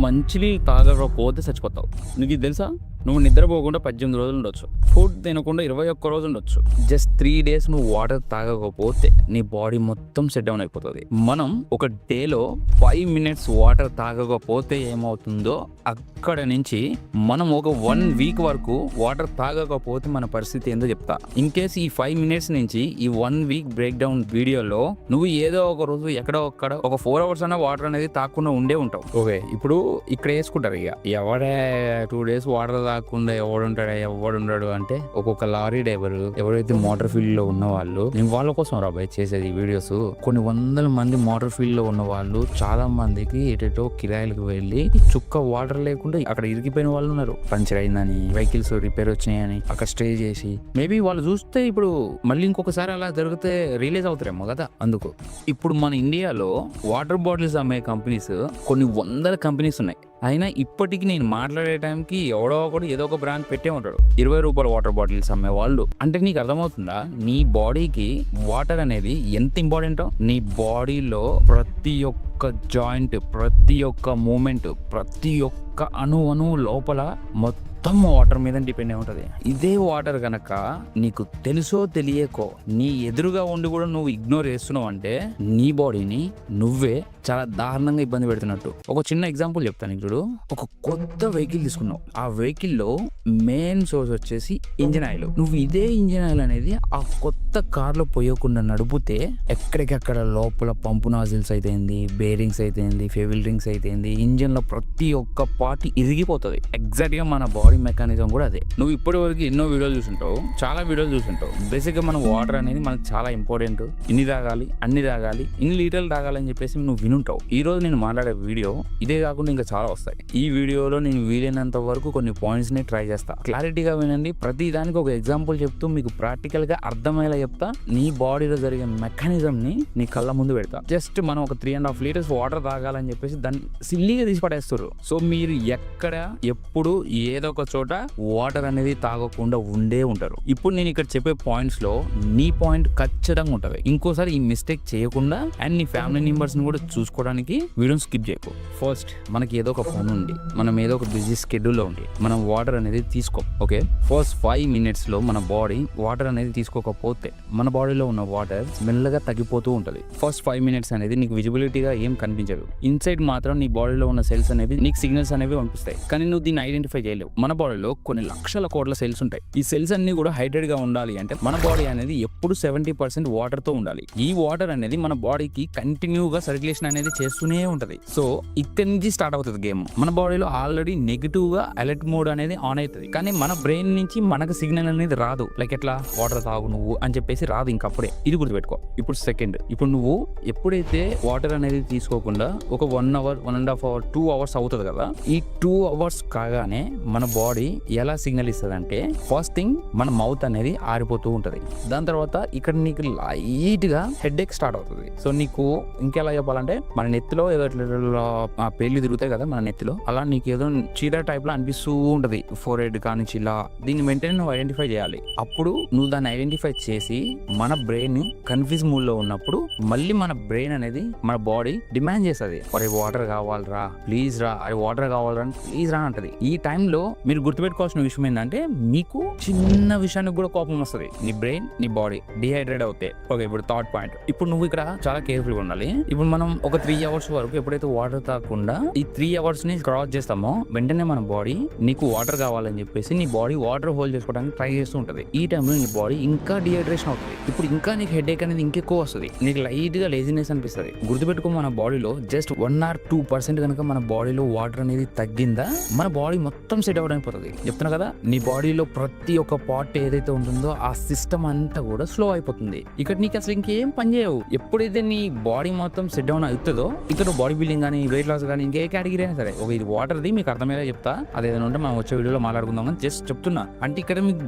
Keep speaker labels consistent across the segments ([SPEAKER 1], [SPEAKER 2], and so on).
[SPEAKER 1] మంచినీళ్ళు తాగకపోతే చచ్చిపోతావు. నీకు ఇది తెలుసా? నువ్వు నిద్రపోకుండా 18 రోజులు ఉండొచ్చు, ఫుడ్ తినకుండా 21 రోజు ఉండొచ్చు. జస్ట్ 3 days నువ్వు వాటర్ తాగకపోతే నీ బాడీ మొత్తం సెట్ డౌన్ అయిపోతుంది. మనం ఒక డేలో 5 minutes వాటర్ తాగకపోతే ఏమవుతుందో అక్కడ నుంచి మనం ఒక 1 week వరకు వాటర్ తాగకపోతే మన పరిస్థితి ఏందో చెప్తా. ఇన్ కేస్ ఈ 5 minutes నుంచి ఈ 1 week బ్రేక్ డౌన్ వీడియోలో నువ్వు ఏదో ఒక రోజు ఎక్కడో ఒక్కడ ఒక 4 hours అన్న వాటర్ అనేది తాకుండా ఉండే ఉంటావు. ఓకే, ఇప్పుడు ఇక్కడ వేసుకుంటారు ఇక ఎవడే 2 days వాటర్ తాగకుండా ఎవడుంటాడు అంటే ఒక్కొక్క లారీ డ్రైవర్, ఎవరైతే మోటార్ ఫీల్డ్ లో ఉన్న వాళ్ళు, నేను వాళ్ళ కోసం రాబాయ్ చేసేది వీడియోస్. కొన్ని వందల మంది మోటార్ ఫీల్డ్ లో ఉన్న వాళ్ళు చాలా మందికి ఎటో కిరాయిలకు వెళ్ళి చుక్క వాటర్ లేకుండా అక్కడ ఇరిగిపోయిన వాళ్ళు ఉన్నారు. పంచర్ అయిందని, వెహికల్స్ రిపేర్ వచ్చినాయని అక్కడ స్టే చేసి మేబీ వాళ్ళు చూస్తే ఇప్పుడు మళ్ళీ ఇంకొకసారి అలా జరిగితే రిలీజ్ అవుతారేమో కదా. అందుకు ఇప్పుడు మన ఇండియాలో వాటర్ బాటిల్స్ అమ్మే కంపెనీస్ కొన్ని వందల కంపెనీస్ ఉన్నాయి. అయినా ఇప్పటికి నేను మాట్లాడే టైంకి ఎవడో ఒకడు ఏదో ఒక బ్రాండ్ పెట్టే ఉంటాడు. 20 రూపాయల వాటర్ బాటిల్స్ అమ్మే వాళ్ళు. అంటే నీకు అర్థమవుతుందా నీ బాడీకి వాటర్ అనేది ఎంత ఇంపార్టెంటో? నీ బాడీలో ప్రతి ఒక్క జాయింట్, ప్రతి ఒక్క మూమెంట్, ప్రతి ఒక్క అణువు లోపల మొత్తం వాటర్ మీద డిపెండ్ అయి ఉంటుంది. ఇదే వాటర్ కనుక నీకు తెలుసో తెలియకో నీ ఎదురుగా ఉండి కూడా నువ్వు ఇగ్నోర్ చేస్తున్నావు అంటే నీ బాడీని నువ్వే చాలా దారుణంగా ఇబ్బంది పెడుతున్నట్టు. ఒక చిన్న ఎగ్జాంపుల్ చెప్తాను. ఇప్పుడు ఒక కొత్త వెహికల్ తీసుకున్నావు, ఆ వెహికల్లో మెయిన్ సోర్స్ వచ్చేసి ఇంజిన్ ఆయిల్. నువ్వు ఇదే ఇంజిన్ ఆయిల్ అనేది ఆ కొత్త కార్లో పోయకుండా నడిపితే ఎక్కడికక్కడ లోపల పంపు నాజిల్స్ అయితేంది, బేరింగ్స్ అయితేంది, ఫెవిల్ రింగ్స్ అయితేంది, ఇంజిన్ లో ప్రతి ఒక్క పార్ట్ ఇరిగిపోతుంది. ఎగ్జాక్ట్ గా మన బాడీ మెకానిజం కూడా అదే. నువ్వు ఇప్పటి వరకు ఎన్నో వీడియోలు చూసుంటావు, చాలా వీడియోలు చూసుంటావు. బేసిక్ గా మన వాటర్ అనేది మనకు చాలా ఇంపార్టెంట్. ఇన్ని తాగాలి, అన్ని తాగాలి, ఇన్ని లీటర్లు తాగాలని చెప్పేసి నువ్వు వినుంటావు. ఈ రోజు నేను మాట్లాడే వీడియో ఇదే కాకుండా ఇంకా చాలా వస్తాయి. ఈ వీడియోలో నేను వీలైనంత వరకు కొన్ని పాయింట్స్ ని ట్రై చేస్తా. క్లారిటీగా వినండి. ప్రతి దానికి ఒక ఎగ్జాంపుల్ చెప్తూ మీకు ప్రాక్టికల్ గా అర్థమయ్యేలా చెప్తా. నీ బాడీలో జరిగే మెకానిజం ని నీ కళ్ళ ముందు పెడతా. జస్ట్ మనం ఒక 3.5 liters వాటర్ తాగాలని చెప్పేసి దాన్ని సిల్లీగా తీసి పడేస్తారు. సో మీరు ఎక్కడ ఎప్పుడు ఏదో ఒక చోట వాటర్ అనేది తాగకుండా ఉండే ఉంటారు. ఇప్పుడు నేను ఇక్కడ చెప్పే పాయింట్స్ లో నీ పాయింట్ ఖచ్చితంగా ఉంటది. ఇంకోసారి ఈ మిస్టేక్ చేయకుండా అండ్ నీ ఫ్యామిలీ మెంబర్స్ ని కూడా చూసుకోవడానికి వీడియోని స్కిప్ చేయకు. ఫస్ట్ మనకి ఏదో ఒక పని ఉండి, మనం ఏదో ఒక బిజీ స్కెడ్యూల్ లో ఉండి మనం వాటర్ అనేది తీసుకో. ఓకే, ఫస్ట్ 5 minutes లో మన బాడీ వాటర్ అనేది తీసుకోకపోతే మన బాడీలో ఉన్న వాటర్ మెల్లగా తగ్గిపోతూ ఉంటది. ఫస్ట్ 5 minutes అనేది నీకు విజిబిలిటీగా ఏం కనిపించదు. ఇన్సైడ్ మాత్రం నీ బాడీలో ఉన్న సెల్స్ అనేవి నీకు సిగ్నల్స్ అనేవి పంపిస్తాయి, కానీ నువ్వు దీన్ని ఐడెంటిఫై చేయలేవు. మన బాడీలో కొన్ని లక్షల కోట్ల సెల్స్ ఉంటాయి. ఈ సెల్స్ అన్ని కూడా హైడ్రేట్ గా ఉండాలి అంటే మన బాడీ అనేది ఎప్పుడు 70% వాటర్ తో ఉండాలి. ఈ వాటర్ అనేది మన బాడీకి కంటిన్యూగా సర్క్యులేషన్ అనేది చేస్తూనే ఉంటది. సో ఇక్కడి నుంచి స్టార్ట్ అవుతుంది గేమ్. మన బాడీలో ఆల్రెడీ నెగిటివ్ గా అలర్ట్ మోడ్ అనేది ఆన్ అవుతుంది, కానీ మన బ్రెయిన్ నుంచి మనకు సిగ్నల్ అనేది రాదు. లైక్ ఎట్లా వాటర్ తాగు నువ్వు అని చెప్పేసి రాదు ఇంకప్పుడే. ఇది గుర్తుపెట్టుకో. ఇప్పుడు సెకండ్, ఇప్పుడు నువ్వు ఎప్పుడైతే వాటర్ అనేది తీసుకోకుండా ఒక 1 hour, 1.5 hour, 2 hours అవుతుంది కదా, ఈ 2 hours కాగానే మన బాడీ ఎలా సిగ్నల్ ఇస్తుంది అంటే ఫస్ట్ థింగ్ మన మౌత్ అనేది ఆరిపోతూ ఉంటది. దాని తర్వాత ఇక్కడ నీకు లైట్ గా హెడ్ ఏక్ స్టార్ట్ అవుతుంది. సో నీకు ఇంకెలా చెప్పాలంటే మన నెత్తిలో ఏదో పేర్లు తిరుగుతాయి కదా మన నెత్తిలో, అలా నీకు ఏదో చీర టైప్ లో అనిపిస్తూ ఉంటది. ఫోర్ హెడ్ కానించి ఇలా. దీన్ని వెంటనే నువ్వు ఐడెంటిఫై చేయాలి. అప్పుడు నువ్వు దాన్ని ఐడెంటిఫై చేసి మన బ్రెయిన్ కన్ఫ్యూజ్ మూడ్ లో ఉన్నప్పుడు మళ్ళీ మన బ్రెయిన్ అనేది మన బాడీ డిమాండ్ చేస్తుంది, అరే వాటర్ కావాలరా ప్లీజ్ రా, అరే వాటర్ కావాలరా ప్లీజ్ రా అంటది. ఈ టైంలో మీరు గుర్తుపెట్టుకోవాల్సిన విషయం ఏంటంటే మీకు చిన్న విషయానికి కూడా కోపం వస్తుంది. నీ బ్రెయిన్, నీ బాడీ డిహైడ్రేట్ అవుతాయి. ఓకే, ఇప్పుడు థర్డ్ పాయింట్. ఇప్పుడు నువ్వు ఇక్కడ చాలా కేర్ఫుల్ గా ఉండాలి. ఇప్పుడు మనం ఒక 3 hours వరకు ఎప్పుడైతే వాటర్ తాగకుండా ఈ 3 hours ని క్రాస్ చేస్తామో వెంటనే మన బాడీ నీకు వాటర్ కావాలని చెప్పేసి నీ బాడీ వాటర్ హోల్డ్ చేసుకోవడానికి ట్రై చేస్తూ ఉంటది. ఈ టైంలో నీ బాడీ ఇంకా డిహైడ్రేషన్ అవుతుంది. ఇప్పుడు ఇంకా నీకు హెడ్ ఏక్ అనేది ఇంకెక్కువ వస్తుంది, నీకు లైట్ గా లేజినెస్ అనిపిస్తుంది. గుర్తుపెట్టుకో, మన బాడీలో జస్ట్ 1 or 2% కనుక మన బాడీలో వాటర్ అనేది తగ్గిందా మన బాడీ మొత్తం సెట్ అవుట్ అయిపోతుంది. చెప్తున్నా కదా, నీ బాడీలో ప్రతి ఒక్క పార్ట్ ఏదైతే ఉంటుందో ఆ సిస్టమ్ అంతా కూడా స్లో అయిపోతుంది. ఇక్కడ నీకు అసలు ఇంకేం పని చేయవు. ఎప్పుడైతే నీ బాడీ మొత్తం సెట్ డౌన్ అవుతుందో ఇక్కడ బాడీ బిల్డింగ్ కానీ వెయిట్ లాస్ కానీ ఇంకే కేటగిరీ అయినా సరే, ఒక ఇది వాటర్ది మీకు అర్థమయ్యేలా చెప్తా. అదేదైనా ఉంటే మనం వచ్చే వీడియోలో మాట్లాడుకుందాం అని జస్ట్ చెప్తున్నా. అంటే ఇక్కడ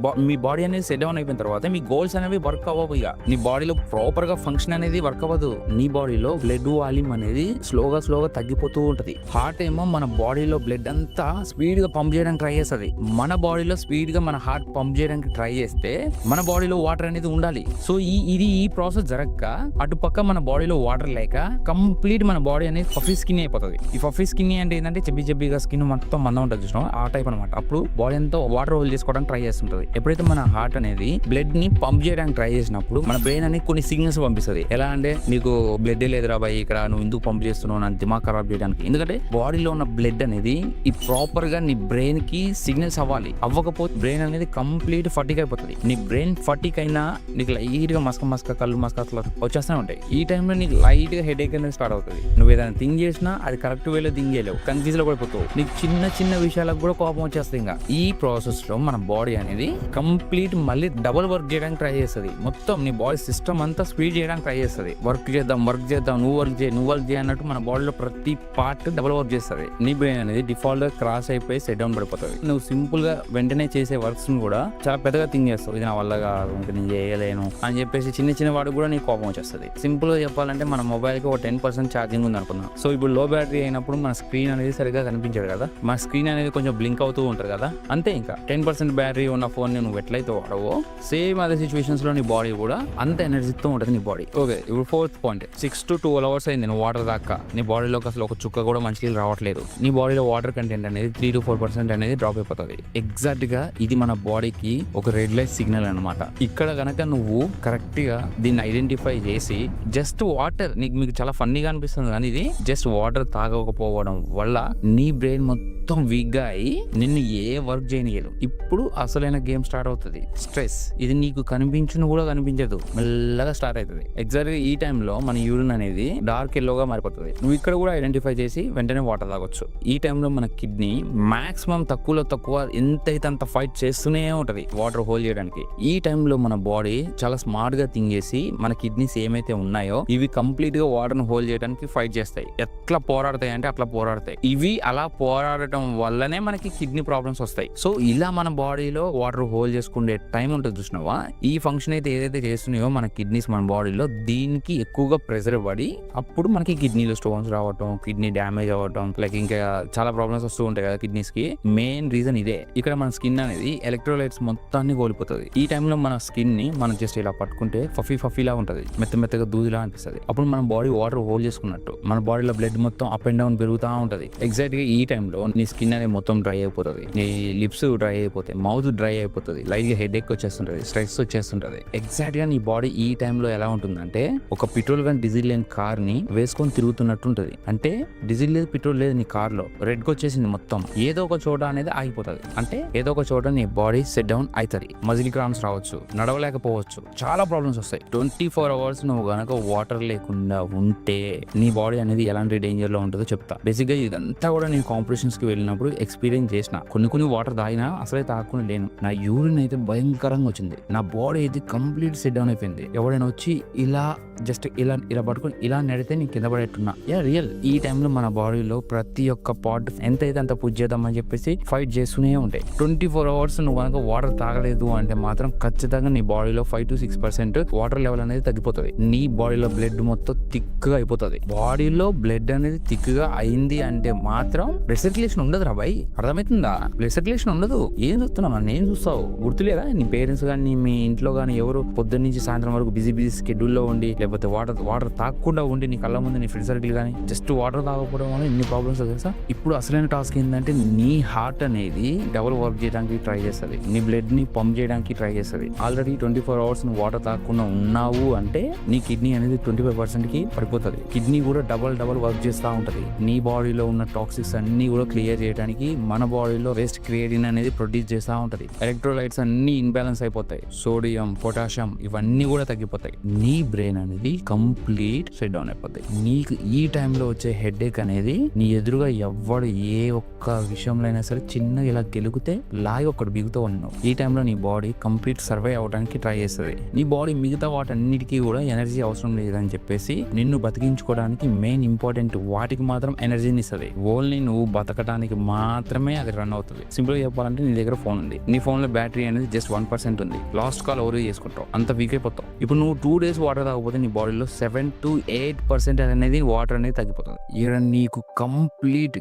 [SPEAKER 1] మీ బాడీ అనేది సెట్ డౌన్ అయిపోయిన తర్వాత మీ గోల్స్ అనేవి వర్క్ అవ్వవు. ఇక నీ బాడీలో ప్రాపర్ గా ఫంక్షన్ అనేది వర్క్ అవ్వదు. నీ బాడీలో బ్లడ్ వాల్యూమ్ అనేది స్లోగా తగ్గిపోతూ ఉంటది. హార్ట్ ఏమో మన బాడీలో బ్లడ్ అంతా స్పీడ్ గా పంప్ చేయడానికి ట్రై చేస్తుంది. మన బాడీలో స్పీడ్ గా మన హార్ట్ పంప్ చేయడానికి ట్రై చేస్తే మన బాడీలో వాటర్ అనేది ఉండాలి. సో ఈ ప్రాసెస్ జరగక అటుపక్క మన బాడీలో వాటర్ లేక కంప్లీట్ మన బాడీ అనేది ఫఫీ స్కిన్ అయిపోతుంది. ఈ ఫఫీ స్కిన్ అంటే ఏంటంటే చెబ్బిగా స్కిన్ మొత్తం మందం ఉంటుంది చూసినాం, ఆ టైప్ అనమాట. అప్పుడు బాడీ అంతా వాటర్ హోల్డ్ చేసుకోవడానికి ట్రై చేస్తుంటది. ఎప్పుడైతే మన హార్ట్ అనేది బ్లడ్ ని పంప్ చేయడానికి ట్రై చేసినప్పుడు మన బ్రెయిన్ అనేది కొన్ని సిగ్నల్స్ పంపిస్తుంది. ఎలా అంటే నీకు బ్లడ్ లేదురా బాయ్ ఇక్కడ, నువ్వు ఎందుకు పంప్ చేస్తున్నావు, నా దిమాగ్ ఖరాబ్ చేయడానికి. ఎందుకంటే బాడీలో ఉన్న బ్లడ్ అనేది ఈ ప్రాపర్ గా నీ బ్రెయిన్ కి సిగ్నల్స్ అవ్వాలి. అవ్వకపోతే బ్రెయిన్ అనేది కంప్లీట్ ఫటిక్ అయిపోతుంది. నీ బ్రెయిన్ ఫటిక్ అయినా నీకు లైట్ గా మస్క కళ్ళు అట్లా వచ్చేస్తూనే ఉంటాయి. ఈ టైంలో నీకు లైట్ గా హెడేక్ అనేది స్టార్ట్ అవుతుంది. నువ్వు ఏదైనా థింక్ చేసినా అది కరెక్ట్ వేలో థింక్ చేయలేవు, కన్ఫ్యూజ్ లో పడిపోతావు. నీకు చిన్న విషయాలకు కూడా కోపం వచ్చేస్తుంది. ఇంకా ఈ ప్రాసెస్ లో మన బాడీ అనేది కంప్లీట్ మళ్ళీ డబుల్ వర్క్ చేయడానికి ట్రై చేస్తుంది. మొత్తం నీ బాడీ సిస్టమ్ అంతా స్పీడ్ చేయడానికి ట్రై చేస్తుంది. వర్క్ చేద్దాం నువ్వు వర్క్ చేయి అన్నట్టు మన బాడీలో ప్రతి పార్ట్ డబుల్ వర్క్ చేస్తుంది. నీ బ్రెయిన్ అనేది డిఫాల్ట్ గా క్రాస్ అయిపోయి సెట్ డౌన్ పడిపోతుంది. నువ్వు సింపుల్ గా వెంటనే చేసే వర్క్స్ ని కూడా చాలా పెద్దగా థింక్ చేస్తావు. ఇది నా వల్ల కాదు, ఇంకా నేను చేయలేను అని చెప్పేసి చిన్న వాడికి కూడా నీకు కోపం వచ్చేస్తుంది. సింపుల్ గా చెప్పాలంటే మన మొబైల్ కి ఒక 10% ఛార్జింగ్ ఉంది అనుకుందాం. సో ఇప్పుడు లో బ్యాటరీ అయినప్పుడు మన స్క్రీన్ అనేది సరిగ్గా కనిపించదు కదా, మన స్క్రీన్ అనేది కొంచెం బ్లింక్ అవుతూ ఉంటుంది కదా. అంతే, ఇంకా 10% బ్యాటరీ ఉన్న ఫోన్ నువ్వు ఎట్లయితే వాడవో సేమ్ అదే సిచ్యువేషన్స్ లో నీ బాడీ కూడా అంత ఎనర్జీతో ఉంటుంది నీ బాడీ. ఓకే, ఇప్పుడు 4th పాయింట్, 6 to 12 hours అయింది నువ్వు వాటర్ దాకా, నీ బాడీలోకి అసలు ఒక చుక్క కూడా మంచిగా రావట్లేదు. నీ బాడీలో వాటర్ కంటెంట్ అనేది 3 to 4% అనేది డ్రాప్ అయిపోతుంది. ఎగ్జాక్ట్ గా ఇది మన బాడీకి ఒక రెడ్ లైట్ సిగ్నల్ అనమాట. ఇక్కడ కనుక నువ్వు కరెక్ట్ గా దీన్ని ఐడెంటిఫై చేసి జస్ట్ వాటర్, మీకు చాలా ఫన్నీగా అనిపిస్తుంది కానీ ఇది జస్ట్ వాటర్ తాగకపోవడం వల్ల నీ బ్రెయిన్ మొత్తం వీక్ గా అయి నిన్ను ఏ వర్క్ చేయనియదు. ఇప్పుడు అసలైన గేమ్ స్టార్ట్ అవుతుంది. స్ట్రెస్ ఇది నీకు కనిపించును కూడా కనిపించదు, మెల్లగా స్టార్ట్ అవుతుంది. ఎగ్జాక్ట్ గా ఈ టైంలో మన యూరిన్ అనేది డార్క్ ఎల్లోగా మారిపోతుంది. నువ్వు ఇక్కడ కూడా ఐడెంటిఫై చేసి వెంటనే వాటర్ తాగొచ్చు. ఈ టైంలో మన కిడ్నీ మాక్సిమం తక్కువలో తక్కువ ఎంతైతే అంత ఫైట్ చేస్తూనే ఉంటది వాటర్ హోల్డ్ చేయడానికి. ఈ టైంలో మన బాడీ చాలా స్మార్ట్ గా థింక్ చేసి మన కిడ్నీస్ ఏమైతే ఉన్నాయో ఇవి కంప్లీట్ గా వాటర్ ను హోల్డ్ చేయడానికి ఫైట్ చేస్తాయి. ఎట్లా పోరాడతాయి అంటే అట్లా పోరాడతాయి. ఇవి అలా పోరాడటం వల్లనే మనకి కిడ్నీ ప్రాబ్లమ్స్ వస్తాయి. సో ఇలా మన బాడీలో వాటర్ హోల్డ్ చేసుకునే టైం ఉంటుంది చూసినావా, ఈ ఫంక్షన్ అయితే ఏదైతే చేస్తున్నాయో మన కిడ్నీస్ మన బాడీలో దీనికి ఎక్కువగా ప్రెషర్ పడి అప్పుడు మనకి కిడ్నీలో స్టోన్స్ రావటం, కిడ్నీ డ్యామేజ్ అవ్వటం, లైక్ ఇంకా చాలా ప్రాబ్లమ్స్ వస్తూ ఉంటాయి కదా కిడ్నీస్ కి. మెయిన్ రీజన్ ఇదే. ఇక్కడ మన స్కిన్ అనేది ఎలక్ట్రోలైట్స్ మొత్తాన్ని కోల్పోతుంది. ఈ టైంలో మన స్కిన్ ని మనం జస్ట్ ఇలా పట్టుకుంటే ఫఫీలా ఉంటది, మెత్తగా దూదిలా అనిపిస్తుంది. అప్పుడు మన బాడీ వాటర్ హోల్డ్ చేసుకున్నట్టు మన బాడీలో బ్లడ్ మొత్తం అప్ అండ్ డౌన్ పెరుగుతూ ఉంటది. ఎగ్జాక్ట్ గా ఈ టైంలో నీ స్కిన్ అనేది మొత్తం డ్రై అయిపోతుంది, నీ లిప్స్ డ్రై అయిపోతాయి, మౌత్ డ్రై అయిపోతుంది, లైట్ గా హెడ్ ఎక్ వచ్చేస్తుంటది, స్ట్రెస్ వచ్చేస్తుంటది. ఎగ్జాక్ట్ గా నీ బాడీ ఈ టైంలో ఎలా ఉంటుందంటే ఒక పెట్రోల్ కానీ డీజిల్ లేని కార్ ని వేసుకొని తిరుగుతున్నట్టు ఉంటది. అంటే డీజిల్ లేదు, పెట్రోల్ లేదు నీ కార్ లో, రెడ్ గా వచ్చేసింది మొత్తం. ఏదో ఒక చోట అనేది ఆగిపోతుంది. అంటే ఏదో ఒక చోట నీ బాడీ సెట్ డౌన్ అవుతుంది. మజిల్ క్రాంప్స్ రావచ్చు, నడవలేకపోవచ్చు, చాలా ప్రాబ్లమ్స్ వస్తాయి. 24 hours నువ్వు గనక వాటర్ లేకుండా ఉంటే నీ బాడీ అనేది ఎలాంటి డేంజర్ లో ఉంటుందో చెప్తా. బేసిక్ గా ఇదంతా కూడా నేను కాంపిటీషన్స్ కి వెళ్ళినప్పుడు ఎక్స్పీరియన్స్ చేసిన. కొన్ని వాటర్ తాగినా అసలే తాగకుండా లేను. నా యూరిన్ అయితే భయంకరంగా వచ్చింది. నా బాడీ అయితే కంప్లీట్ సెట్ డౌన్ అయిపోయింది. ఎవరైనా వచ్చి ఇలా జస్ట్ ఇలా పట్టుకుని ఇలా నడితే నేను కింద పడేట్టున్నా. రియల్ ఈ టైంలో మన బాడీలో ప్రతి ఒక్క పార్ట్ ఎంతైతే అంత పుష్ చేద్దామని చెప్పేసి ఫైట్ చేస్తూనే ఉంటాయి. 24 hours నువ్వు కనుక వాటర్ తాగలేదు అంటే మాత్రం ఖచ్చితంగా నీ బాడీలో 5 to 6% వాటర్ లెవెల్ అనేది తగ్గిపోతుంది. నీ బాడీలో బ్లడ్ మొత్తం థిక్గా అయిపోతుంది. బాడీలో బ్లడ్ అనేది థిక్గా అయింది అంటే మాత్రం బ్లడ్ సర్క్యులేషన్ ఉండదు రా బాయ్, అర్థమవుతుందా? బ్లడ్ సర్క్యులేషన్ ఉండదు. ఏం చూస్తున్నావు, నేను చూస్తావు గుర్తులేదా? నీ పేరెంట్స్ కానీ మీ ఇంట్లో కానీ ఎవరు పొద్దున్న నుంచి సాయంత్రం వరకు బిజీ స్కెడ్యూల్లో ఉండి లేకపోతే వాటర్ తాగకుండా ఉండి నీ కళ్ళ ముందు నీ ఫ్రెండ్ సర్కిల్ కానీ జస్ట్ వాటర్ తాగకపోవడం వల్ల ఇన్ని ప్రాబ్లమ్స్ తెలుసా. ఇప్పుడు అసలైన టాస్క్ ఏంటంటే నీ హార్ట్ అనేది డబుల్ వర్క్ చేయడానికి ట్రై చేస్తుంది, నీ బ్లడ్ ని పంప్ చేయడానికి ట్రై చేస్తుంది. ఆల్రెడీ 24 hours నువ్వు వాటర్ తాగకుండా ఉన్నావు అంటే నీ కిడ్నీ అనేది 25% కి పడిపోతుంది. కిడ్నీ కూడా డబల్ వర్క్ చేస్తూ ఉంటది. నీ బాడీలో ఉన్న టాక్సిక్స్ అన్ని కూడా క్లియర్ చేయడానికి మన బాడీలో వేస్ట్ క్రియేటిన్ అనేది ప్రొడ్యూస్ చేస్తూ ఉంటది. ఎలక్ట్రోలైట్స్ అన్ని ఇన్బ్యాలెన్స్ అయిపోతాయి, సోడియం, పొటాషియం ఇవన్నీ కూడా తగ్గిపోతాయి. నీ బ్రెయిన్ అనేది కంప్లీట్ సెట్ డౌన్ అయిపోతాయి. నీకు ఈ టైంలో వచ్చే హెడ్ ఏక్ అనేది నీ ఎదురుగా ఎవ్వడు ఏ ఒక్క విషయంలో అయినా సరే చిన్నగా ఇలా గెలిగితే లాగి ఒకటి బిగుతూ ఉన్నావు. ఈ టైంలో నీ బాడీ కంప్లీట్ సర్వైవ్ అవడానికి ట్రై చేస్తుంది. నీ బాడీ మిగతా వాటన్నిటికీ కూడా ఎనర్జీ అవసరం లేదని చెప్పేసి నిన్ను బతికించుకోవడానికి మెయిన్ ఇంపార్టెంట్ వాటికి మాత్రం ఎనర్జీని ఇస్తుంది. ఓన్లీ నువ్వు బతకడానికి మాత్రమే అది రన్ అవుతుంది. సింపుల్ గా చెప్పాలంటే నీ దగ్గర ఫోన్ ఉంది, నీ ఫోన్ లో బ్యాటరీ అనేది జస్ట్ 1% ఉంది. లాస్ట్ కాల్ ఎవరు చేసుకుంటావు, అంత వీక్ అయిపోతావు. ఇప్పుడు నువ్వు 2 days వాటర్ తాగకపోతే నీ బాడీలో 7 to 8% అనేది వాటర్ అనేది తగ్గిపోతుంది. ఇక్కడ నీకు కంప్లీట్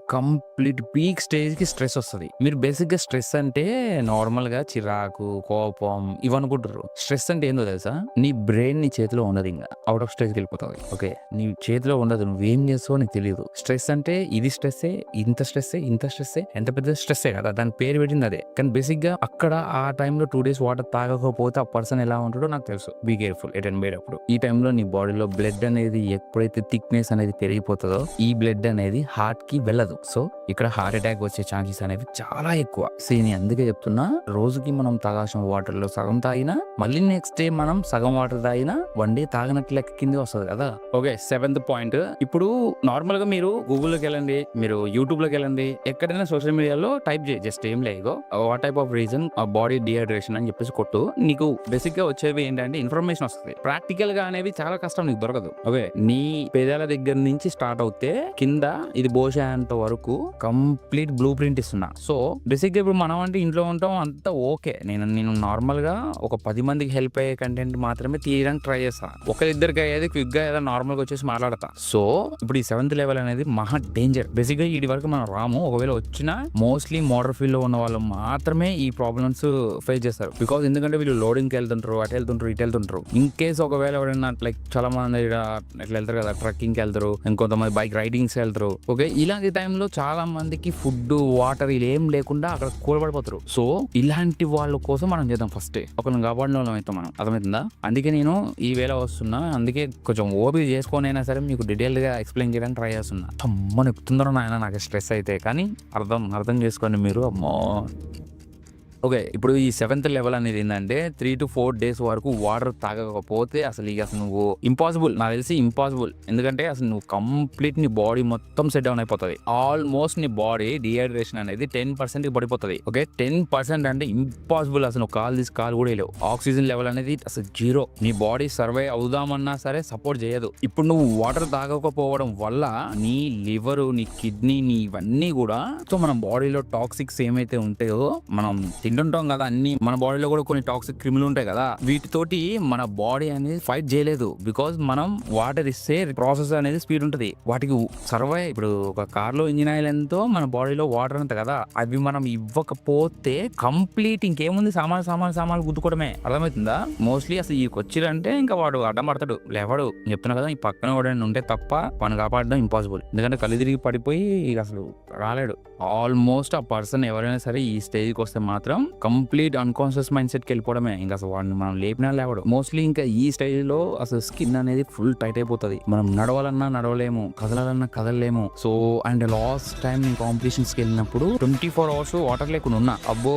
[SPEAKER 1] పీక్ స్టేజ్ కి స్ట్రెస్ వస్తుంది. మీరు బేసిక్ గా స్ట్రెస్ అంటే నార్మల్ గా చిరాకు, కోపం ఇవనుకుంటారు. స్ట్రెస్ అంటే ఏందో తెలుసా? నీ బ్రెయిన్ నీ చేతిలో ఉండదు, ఇంకా అవుట్ ఆఫ్ స్ట్రెస్ వెళ్ళిపోతుంది. ఓకే, నీ చేతిలో ఉండదు, నువ్వేం చేస్తావో నీకు తెలియదు. స్ట్రెస్ అంటే ఇది స్ట్రెస్సే, ఇంత స్ట్రెస్సే, ఇంత స్ట్రెస్సే, ఎంత పెద్ద స్ట్రెస్సే కదా, దాని పేరు పెట్టింది అదే. కానీ బేసిక్ గా అక్కడ ఆ టైంలో 2 days వాటర్ తాగకపోతే ఆ పర్సన్ ఎలా ఉంటాడో నాకు తెలుసు. బీ కేర్ఫుల్ ఎట్ అండ్ పోయేటప్పుడు. ఈ టైంలో నీ బాడీలో బ్లడ్ అనేది ఎప్పుడైతే థిక్నెస్ అనేది పెరిగిపోతుందో ఈ బ్లడ్ అనేది హార్ట్ కి వెళ్ళదు. సో ఇక్కడ హార్ట్ అటాక్ వచ్చే ఛాన్సెస్ అనేవి చాలా ఎక్కువ. నేను అందుకే చెప్తున్నా, రోజుకి మనం తాగాల్సిన వాటర్ లో సగం తాగినా మళ్ళీ నెక్స్ట్ డే మనం సగం వాటర్ తాగినా 1 day తాగినట్లు లెక్క కింద వస్తుంది కదా. Okay, 7th point. ఇప్పుడు నార్మల్ గా మీరు గూగుల్లోకి వెళ్ళండి, మీరు యూట్యూబ్ లోకి వెళ్ళండి, ఎక్కడైనా సోషల్ మీడియాలో టైప్ చేయి, జస్ట్ ఏం లేదు what type of reason body dehydration అని చెప్పేసి కొట్టు. నీకు బేసిక్ గా వచ్చేవి ఏంటంటే ఇన్ఫర్మేషన్ వస్తుంది. ప్రాక్టికల్ గా అనేవి చాలా కష్టం, నీకు దొరకదు. ఓకే, నీ పేదాల దగ్గర నుంచి స్టార్ట్ అవుతే కింద ఇది బోషేంత వరకు కంప్లీట్ బ్లూ ప్రింట్ ఇస్తున్నా. సో బేసిక్ గా ఇప్పుడు మనం అంటే ఇంట్లో ఉంటాం అంతా ఓకే. నేను నార్మల్ గా ఒక 10 మందికి హెల్ప్ అయ్యే కంటెంట్ మాత్రమే తీయడానికి ట్రై చేస్తా. ఒకరిద్దరికి అయ్యేది క్విక్ గా ఏదో నార్మల్ గా వచ్చేసి మాట్లాడతా. సో ఇప్పుడు ఈ 7th లెవెల్ అనేది మహా డేంజర్. బేసిక్ గా వీటి వరకు మనం రాము. ఒకవేళ వచ్చినా మోస్ట్లీ మోటార్ ఫీల్డ్ లో ఉన్న వాళ్ళు మాత్రమే ఈ ప్రాబ్లమ్స్ ఫేస్ చేస్తారు. బికాస్ ఎందుకంటే వీళ్ళు లోడింగ్కి వెళ్తుంటారు, అటు వెళ్తుంటారు, ఇటు వెళ్తుంటారు. ఇన్ కేస్ ఒకవేళ ఎవరైనా లైక్ చాలా మంది ఇట్లా వెళ్తారు కదా, ట్రక్కింగ్ కి వెళ్తారు, ఇంకొంతమంది బైక్ రైడింగ్స్ వెళ్తారు. ఓకే, ఇలాంటి టైంలో చాలా మందికి ఫుడ్, వాటర్ ఇలా ఏం లేకుండా అక్కడ కూలబడిపోతారు. సో ఇలాంటి వాళ్ళ కోసం మనం చేద్దాం ఫస్ట్, ఒకరిని కాపాడిన వాళ్ళం అయితే మనం. అర్థమవుతుందా? అందుకే నేను ఈ వేళ వస్తున్నా. అందుకే కొంచెం ఓపిక చేసుకొని అయినా సరే మీకు డీటెయిల్ గా ఎక్స్ప్లెయిన్ చేయడానికి ట్రై చేస్తున్నా. అమ్మో ఎక్కుతుందరో నాయన నాకు స్ట్రెస్ అయితే, కానీ అర్థం చేసుకోండి మీరు. అమ్మో. ఓకే, ఇప్పుడు ఈ 7th లెవెల్ అనేది ఏంటంటే 3 to 4 days వరకు వాటర్ తాగకపోతే అసలు నువ్వు ఇంపాసిబుల్, నాకు తెలిసి ఇంపాసిబుల్. ఎందుకంటే అసలు నువ్వు కంప్లీట్ నీ బాడీ మొత్తం సెట్ డౌన్ అయిపోతుంది. ఆల్మోస్ట్ నీ బాడీ డిహైడ్రేషన్ అనేది 10% పడిపోతుంది. ఓకే, 10% అంటే ఇంపాసిబుల్. అసలు నువ్వు కాలు కూడా లేవు. ఆక్సిజన్ లెవెల్ అనేది అసలు 0. నీ బాడీ సర్వే అవుదామన్నా సరే సపోర్ట్ చేయదు. ఇప్పుడు నువ్వు వాటర్ తాగకపోవడం వల్ల నీ లివర్, నీ కిడ్నీ, నీ ఇవన్నీ కూడా, సో మన బాడీలో టాక్సిక్స్ ఏమైతే ఉంటాయో, మనం తింటుంటాం కదా అన్ని, మన బాడీలో కూడా కొన్ని టాక్సిక్ క్రిములు ఉంటాయి కదా, వీటితోటి మన బాడీ అనేది ఫైట్ చేయలేదు. బికాస్ మనం వాటర్ ఇస్తే ప్రాసెస్ అనేది స్పీడ్ ఉంటుంది. వాటికి సర్వై, ఇప్పుడు ఒక కార్ లో ఇంజిన్ ఆయిల్ ఎంతో మన బాడీలో వాటర్ అంత కదా, అవి మనం ఇవ్వకపోతే కంప్లీట్ ఇంకేముంది, సామాన్లు గుద్దుకోవడమే. అర్థమవుతుందా? మోస్ట్లీ అసలు ఈ వచ్చిరంటే ఇంకా వాడు అడ్డం పడతాడు, లేవాడు. చెప్తున్నా కదా, ఈ పక్కన వాడని ఉంటే తప్ప వాడిని కాపాడడం ఇంపాసిబుల్. ఎందుకంటే కళ్ళు తిరిగి పడిపోయి అసలు రాలేడు. ఆల్మోస్ట్ ఆ పర్సన్ ఎవరైనా సరే ఈ స్టేజ్కి వస్తే మాత్రం కంప్లీట్ అన్కాన్షియస్ మైండ్ సెట్ కి వెళ్ళిపోవడమే. ఇంకా అసలు వాడిని మనం లేపినా లేవడు. మోస్ట్లీ ఇంకా ఈ స్టేజ్ లో అసలు స్కిన్ అనేది ఫుల్ టైట్ అయిపోతుంది. మనం నడవాలన్నా నడవలేము, కదలాలన్నా కదలలేము. సో అండ్ లాస్ట్ టైం నేను కాంపిటీషన్స్ కి వెళ్ళినప్పుడు 24 hours వాటర్ లేకుండా ఉన్నా. అబ్బో,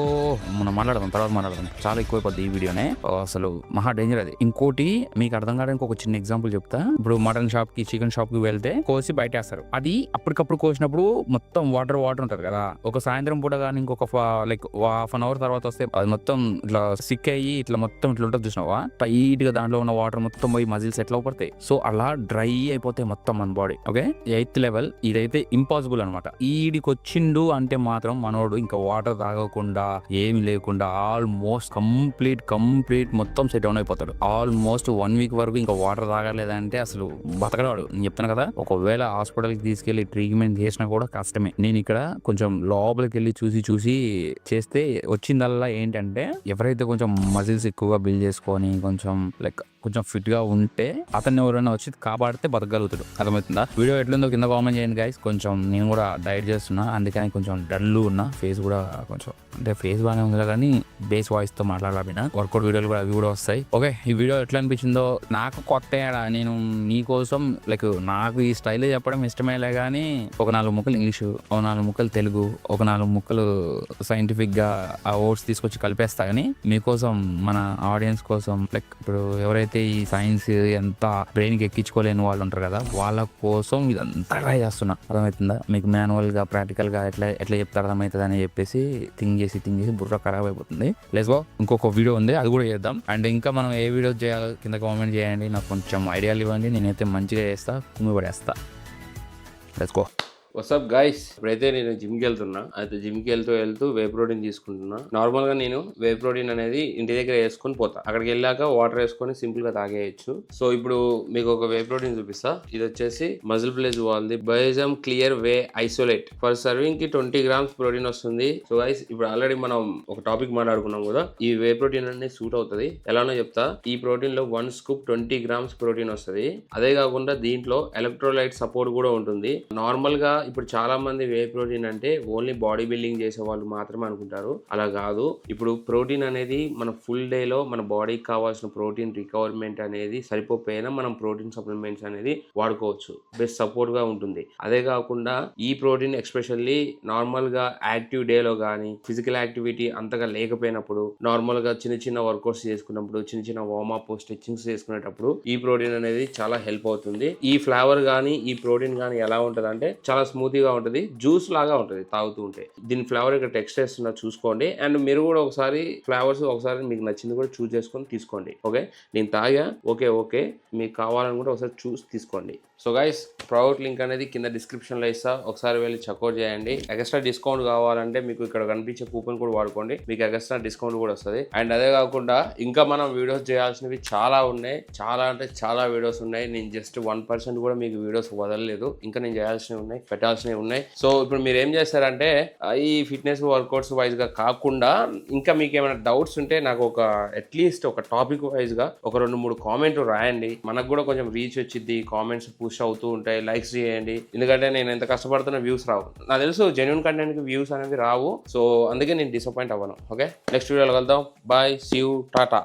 [SPEAKER 1] మనం తర్వాత మాట్లాడదాం, చాలా ఎక్కువైపోద్ది ఈ వీడియోనే. అసలు మహా డేంజర్ అది. ఇంకోటి మీకు అర్థం కావడానికి ఒక చిన్న ఎగ్జాంపుల్ చెప్తా. ఇప్పుడు మటన్ షాప్ కి, చికెన్ షాప్ కి వెళ్తే కోసి బయట వేస్తారు. అది అప్పటికప్పుడు కోసినప్పుడు మొత్తం వాటర్ ఉంటది కదా. ఒక సాయంత్రం పూట కానీ ఇంకొక లైక్ హాఫ్ అన్ అవర్ తర్వాత వస్తే అది మొత్తం ఇట్లా సిక్ అయ్యి ఇట్లా మొత్తం ఇట్లా ఉంటుంది, చూసినావా? టైట్ గా దాంట్లో ఉన్న వాటర్ మొత్తం పోయి మజిల్స్ ఎట్లా పడతాయి. సో అలా డ్రై అయిపోతాయి మొత్తం మన బాడీ. ఓకే, 8th లెవెల్ ఇదైతే ఇంపాసిబుల్ అనమాట. ఈడికి వచ్చిండు అంటే మాత్రం మనోడు ఇంకా వాటర్ తాగకుండా ఏమి లేకుండా ఆల్మోస్ట్ కంప్లీట్ మొత్తం సెట్ డౌన్ అయిపోతాడు. ఆల్మోస్ట్ 1 week వరకు ఇంకా వాటర్ తాగలేదంటే అసలు బతకడాడు. నేను చెప్తాను కదా, ఒకవేళ హాస్పిటల్ కి తీసుకెళ్లి ట్రీట్మెంట్ చేసినా కూడా కష్టమే. నేను ఇక్కడ కొంచెం లోపలికి వెళ్ళి చూసి చేస్తే వచ్చిందల్లా ఏంటంటే, ఎవరైతే కొంచెం మజిల్స్ ఎక్కువగా బిల్డ్ చేసుకొని కొంచెం ఫిట్ గా ఉంటే అతన్ని ఎవరైనా వచ్చి కాపాడితే బతకగలుగుతాడు. అర్థమవుతుందా? వీడియో ఎట్లుందో కింద కామెంట్ చేయండి గైస్. కొంచెం నేను కూడా డైట్ చేస్తున్నా, అందుకని కొంచెం డల్ ఉన్నా. ఫేస్ కూడా కొంచెం అంటే ఫేస్ బాగానే ఉంది కానీ బేస్ వాయిస్ తో మాట్లాడాలన్నా. వర్కౌట్ వీడియోలు కూడా అవి కూడా వస్తాయి. ఓకే, ఈ వీడియో ఎట్లా అనిపించిందో నాకు కొత్త. నేను నీకోసం నాకు ఈ స్టైల్ చెప్పడం ఇష్టమేలే కానీ ఒక 4 ముక్కలు ఇంగ్లీషు, ఒక 4 ముక్కలు తెలుగు, ఒక 4 ముక్కలు సైంటిఫిక్ గా ఆ వర్డ్స్ తీసుకొచ్చి కలిపేస్తా. కానీ మీకోసం, మన ఆడియన్స్ కోసం, ఇప్పుడు ఎవరైతే ఈ సైన్స్ ఎంత బ్రెయిన్ కి ఎక్కించుకోలేని వాళ్ళు ఉంటారు కదా, వాళ్ళ కోసం ఇదంతా ట్రై చేస్తున్నా. అర్థమవుతుందా? మీకు మాన్యువల్ గా, ప్రాక్టికల్ గా ఎట్లా చెప్తే అర్థమవుతుంది అని చెప్పేసి థింక్ చేసి బుర్ర ఖరాబ్ అయిపోతుంది. లెట్స్ గో, ఇంకొక వీడియో ఉంది, అది కూడా చేద్దాం. అండ్ ఇంకా మనం ఏ వీడియో చేయాలి కింద కామెంట్ చేయండి, నాకు కొంచెం ఐడియాలు ఇవ్వండి. నేనైతే మంచిగా చేస్తా, కుమ్మి పడేస్తా. Let's go.
[SPEAKER 2] వాట్సాప్ గైస్, ఇప్పుడైతే నేను జిమ్కి వెళ్తున్నా. అయితే జిమ్కి వెళ్తూ వే ప్రోటీన్ తీసుకుంటున్నా. నార్మల్ గా నేను వే ప్రోటీన్ అనేది ఇంటి దగ్గర వేసుకొని పోతా. అక్కడికి వెళ్ళాక వాటర్ వేసుకొని సింపుల్ గా తాగేయచ్చు. సో ఇప్పుడు మీకు ఒక వే ప్రోటీన్ చూపిస్తా. ఇది వచ్చేసి మజిల్ ప్లేస్ వాళ్ళది Biozyme clear whey isolate. Per serving కి 20 grams ప్రోటీన్ వస్తుంది. సో గైస్, ఇప్పుడు ఆల్రెడీ మనం ఒక టాపిక్ మాట్లాడుకున్నాం కదా, ఈ వే ప్రోటీన్ అనేది సూట్ అవుతుంది. ఎలానో చెప్తా. ఈ ప్రోటీన్ లో 1 scoop 20 grams ప్రోటీన్ వస్తుంది. అదే కాకుండా దీంట్లో ఎలక్ట్రోలైట్ సపోర్ట్ కూడా ఉంటుంది. నార్మల్ గా ఇప్పుడు చాలా మంది వే ప్రోటీన్ అంటే ఓన్లీ బాడీ బిల్డింగ్ చేసే వాళ్ళు మాత్రమే అనుకుంటారు. అలా కాదు. ఇప్పుడు ప్రోటీన్ అనేది మన ఫుల్ డే లో మన బాడీకి కావాల్సిన ప్రోటీన్ రిక్వైర్మెంట్ అనేది సరిపోయినా మనం ప్రోటీన్ సప్లిమెంట్స్ అనేది వాడుకోవచ్చు. బెస్ట్ సపోర్ట్ గా ఉంటుంది. అదే కాకుండా ఈ ప్రోటీన్ ఎక్స్పెషల్లీ నార్మల్ గా యాక్టివ్ డే లో కానీ ఫిజికల్ యాక్టివిటీ అంతగా లేకపోయినప్పుడు, నార్మల్ గా చిన్న చిన్న వర్కౌట్స్ చేసుకున్నప్పుడు, చిన్న చిన్న వార్మప్ స్ట్రెచ్చింగ్స్ చేసుకునేటప్పుడు ఈ ప్రోటీన్ అనేది చాలా హెల్ప్ అవుతుంది. ఈ ఫ్లేవర్ కానీ ఈ ప్రోటీన్ కానీ ఎలా ఉంటుంది అంటే చాలా స్మూతీగా ఉంటుంది. జ్యూస్ లాగా ఉంటుంది తాగుతూ ఉంటే. దీని ఫ్లేవర్ ఇక్కడ టెక్స్ట్ చేస్తున్నా చూసుకోండి. అండ్ మీరు కూడా ఒకసారి ఫ్లేవర్స్ ఒకసారి మీకు నచ్చింది కూడా చూస్ చేసుకొని తీసుకోండి. ఓకే, నేను తాగా, ఓకే మీకు కావాలని కూడా ఒకసారి చూసి తీసుకోండి. సో గైస్, ప్రొడక్ట్ లింక్ అనేది కింద డిస్క్రిప్షన్లో ఇస్తా. ఒకసారి వెళ్ళి చెక్అవుట్ చేయండి. ఎక్స్ట్రా డిస్కౌంట్ కావాలంటే మీకు ఇక్కడ కనిపించే కూపన్ కూడా వాడుకోండి. మీకు ఎక్స్ట్రా డిస్కౌంట్ కూడా వస్తుంది. అండ్ అదే కాకుండా ఇంకా మనం వీడియోస్ చేయాల్సినవి చాలా ఉన్నాయి. చాలా అంటే చాలా వీడియోస్ ఉన్నాయి. నేను జస్ట్ 1% కూడా మీకు వీడియోస్ వదలలేదు. ఇంకా నేను చేయాల్సినవి ఉన్నాయి, పెట్టాల్సినవి ఉన్నాయి. సో ఇప్పుడు మీరు ఏం చేస్తారంటే ఈ ఫిట్నెస్ వర్కౌట్స్ వైజ్ గా కాకుండా ఇంకా మీకు ఏమైనా డౌట్స్ ఉంటే నాకు ఒక అట్లీస్ట్ ఒక టాపిక్ వైజ్ గా ఒక 2-3 కామెంట్లు రాయండి. మనకు కూడా కొంచెం రీచ్ వచ్చింది. కామెంట్స్ పుష్ అవుతూ ఉంటాయి. లైక్స్ చేయండి. ఎందుకంటే నేను ఎంత కష్టపడుతున్నా వ్యూస్ రావు. నాకు తెలుసు జెన్యూన్ కంటెంట్ కి వ్యూస్ అనేది రావు. సో అందుకే నేను డిసప్పాయింట్ అవ్వను. ఓకే, నెక్స్ట్ వీడియోలో కలుద్దాం. Bye, see you, Tata.